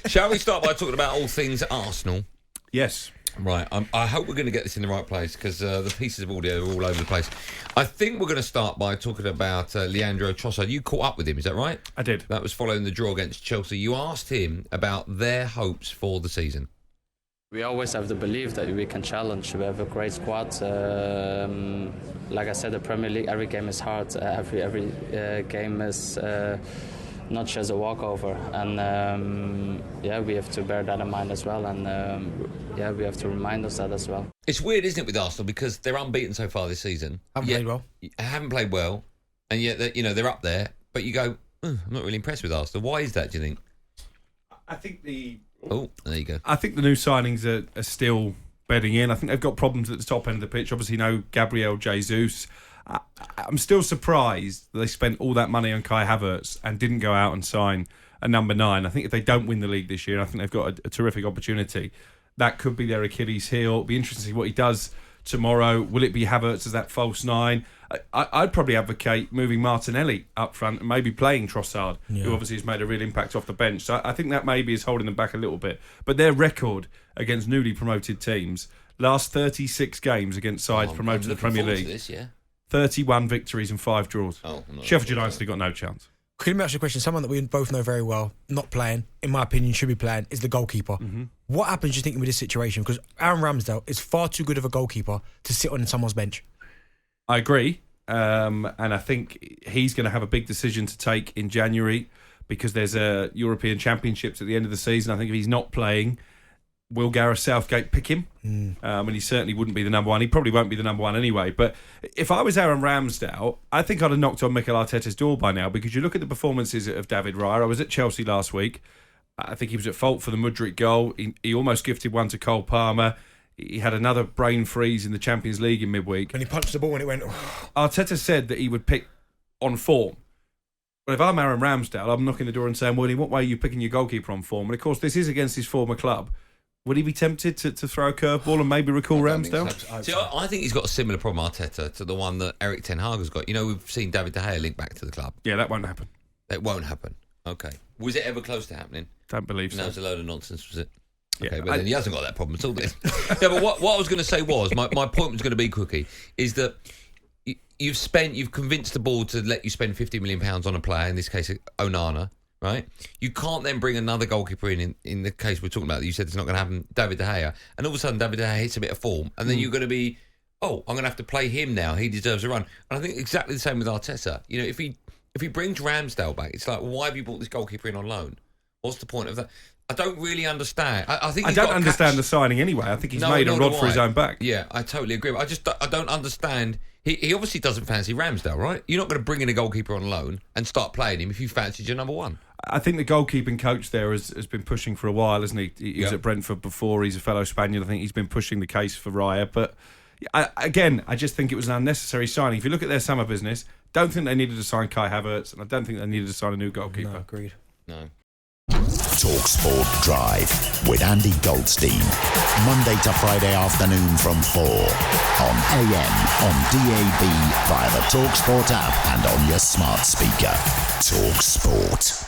Shall we start by talking about all things Arsenal? Yes. Right. I hope we're going to get this in the right place because the pieces of audio are all over the place. I think we're going to start by talking about Leandro Trossard. You caught up with him, is that right? I did. That was following the draw against Chelsea. You asked him about their hopes for the season. We always have the belief that we can challenge. We have a great squad. Like I said, the Premier League, every game is hard. Every game is not just a walkover. And we have to bear that in mind as well. And we have to remind us that as well. It's weird, isn't it, with Arsenal, because they're unbeaten so far this season. Haven't played well, and yet they're up there. But you go, I'm not really impressed with Arsenal. Why is that, do you think? I think Oh, there you go. I think the new signings are still bedding in. I think they've got problems at the top end of the pitch. Obviously, Gabriel Jesus. I'm still surprised that they spent all that money on Kai Havertz and didn't go out and sign a number 9. I think if they don't win the league this year, I think they've got a terrific opportunity. That could be their Achilles heel. It'll be interesting to see what he does tomorrow. Will it be Havertz as that false 9? I'd probably advocate moving Martinelli up front and maybe playing Trossard, who obviously has made a real impact off the bench. So I think that maybe is holding them back a little bit. But their record against newly promoted teams, last 36 games against sides promoted to the Premier League, 31 victories and 5 draws. Sheffield United have got no chance. Could you ask you a question? Someone that we both know very well, not playing, in my opinion, should be playing, is the goalkeeper. Mm-hmm. What happens, do you think, with this situation? Because Aaron Ramsdale is far too good of a goalkeeper to sit on someone's bench. I agree. And I think he's going to have a big decision to take in January because there's a European Championships at the end of the season. I think if he's not playing, will Gareth Southgate pick him? And he certainly wouldn't be the number 1. He probably won't be the number 1 anyway. But if I was Aaron Ramsdale, I think I'd have knocked on Mikel Arteta's door by now, because you look at the performances of David Raya. I was at Chelsea last week. I think he was at fault for the Mudryk goal. He almost gifted one to Cole Palmer. He had another brain freeze in the Champions League in midweek. When he punched the ball and it went... Arteta said that he would pick on form. But if I'm Aaron Ramsdale, I'm knocking the door and saying, well, in what way are you picking your goalkeeper on form? And of course, this is against his former club. Would he be tempted to throw a curveball and maybe recall Ramsdale? So. I think he's got a similar problem, Arteta, to the one that Erik ten Hag has got. We've seen David De Gea linked back to the club. Yeah, that won't happen. It won't happen. Okay. Was it ever close to happening? Don't believe so. No, it's a load of nonsense, was it? Okay, Yeah, but then he hasn't got that problem at all then. Yeah, but what I was going to say was, my point was going to be, Cookie, is that you've convinced the board to let you spend £50 million on a player, in this case Onana, right? You can't then bring another goalkeeper in the case we're talking about that you said it's not going to happen, David De Gea, and all of a sudden David De Gea hits a bit of form, and then you're going to be, I'm going to have to play him now, he deserves a run. And I think exactly the same with Arteta. If he brings Ramsdale back, it's like, why have you brought this goalkeeper in on loan? What's the point of that? I don't really understand. I don't understand the signing anyway. I think he's made a rod for his own back. Yeah, I totally agree. But I don't understand. He obviously doesn't fancy Ramsdale, right? You're not going to bring in a goalkeeper on loan and start playing him if you fancied your number 1. I think the goalkeeping coach there has been pushing for a while, hasn't he? He was at Brentford before. He's a fellow Spaniard. I think he's been pushing the case for Raya. But I just think it was an unnecessary signing. If you look at their summer business, don't think they needed to sign Kai Havertz, and I don't think they needed to sign a new goalkeeper. No, agreed. No. talkSPORT Drive with Andy Goldstein. Monday to Friday afternoon from 4 on AM, on DAB, via the talkSPORT app and on your smart speaker. talkSPORT.